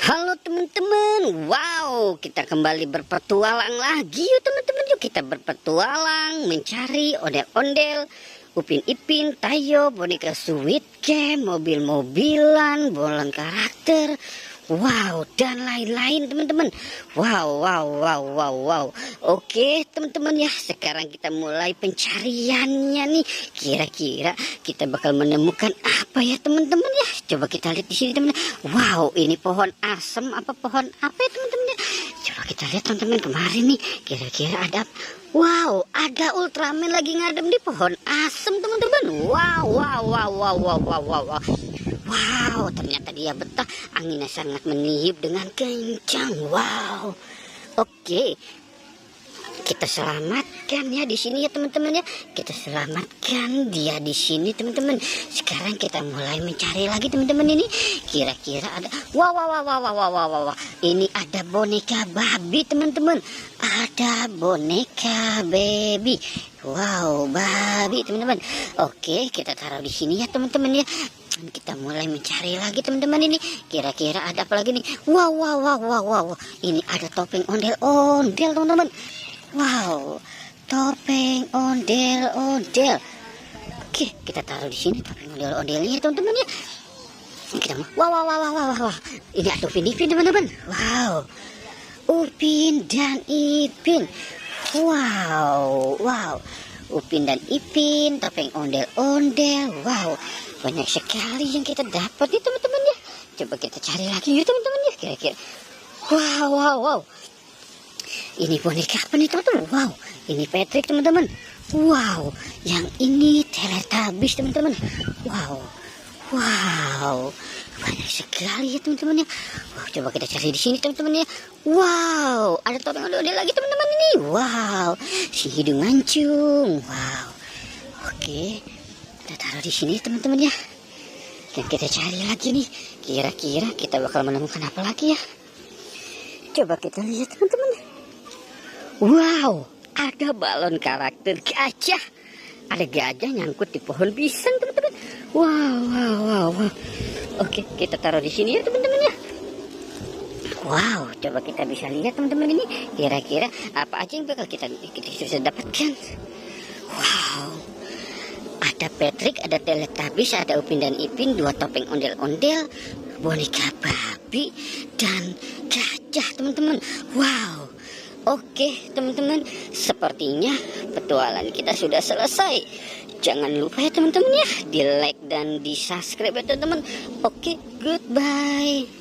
Halo teman-teman, wow, kita kembali berpetualang lagi yuk teman-teman. Yuk kita berpetualang mencari ondel-ondel, Upin Ipin, Tayo, boneka Squid Game, mobil-mobilan, bolan karakter, wow, dan lain-lain teman-teman. Wow. Oke teman-teman ya, sekarang kita mulai pencariannya nih. Kira-kira kita bakal menemukan apa ya teman-teman ya? Coba kita lihat di sini teman-teman. Wow, ini pohon asem apa pohon apa ya teman-teman ya? Coba kita lihat teman-teman, kemarin nih kira-kira ada. Wow, ada Ultraman lagi ngadem di pohon asem teman-teman. Wow, ternyata dia betah. Anginnya sangat meniup dengan kencang. Wow. Oke. Kita selamatkan ya di sini ya teman-teman ya. Kita selamatkan dia di sini teman-teman. Sekarang kita mulai mencari lagi teman-teman ini. Kira-kira ada. Wow. Ini ada boneka babi teman-teman. Ada boneka baby. Wow, babi teman-teman. Oke, kita taruh di sini ya teman-teman ya. Kita mulai mencari lagi teman-teman ini. Kira-kira ada apa lagi nih? Wow. Ini ada topeng ondel-ondel teman-teman. Wow, topeng ondel-ondel. Oke, kita taruh di sini topeng ondel-ondelnya teman-teman ya. Kita wow. Ini ada Upin Ipin teman-teman. Wow, Upin dan Ipin. Wow. Upin dan Ipin, topeng ondel-ondel. Wow, banyak sekali yang kita dapat nih teman-teman ya. Coba kita cari lagi ya teman-teman ya. Kira-kira. Wow. Ini boneka apa nih teman-teman? Wow, ini Patrick teman-teman. Wow, yang ini Teletubbies teman-teman. Wow, banyak sekali ya teman-teman ya. Wow, coba kita cari di sini teman-teman ya. Wow, ada topeng ondel lagi teman-teman ini. Wow, si hidung mancung. Wow, oke, kita taruh di sini teman-teman ya. Dan kita cari lagi nih. Kira-kira kita bakal menemukan apa lagi ya? Coba kita lihat teman-teman. Wow, ada balon karakter gajah. Ada gajah nyangkut di pohon pisang teman-teman. Wow. Oke, kita taruh di sini ya teman-teman ya. Wow, coba kita bisa lihat teman-teman ini. Kira-kira apa aja yang bakal kita bisa dapatkan. Wow, ada Patrick, ada Teletubbies, ada Upin dan Ipin, 2 topeng ondel-ondel, boneka babi, dan gajah teman-teman. Wow. Oke teman-teman, sepertinya petualangan kita sudah selesai. Jangan lupa ya teman-teman ya, di like dan di subscribe ya teman-teman. Oke, goodbye.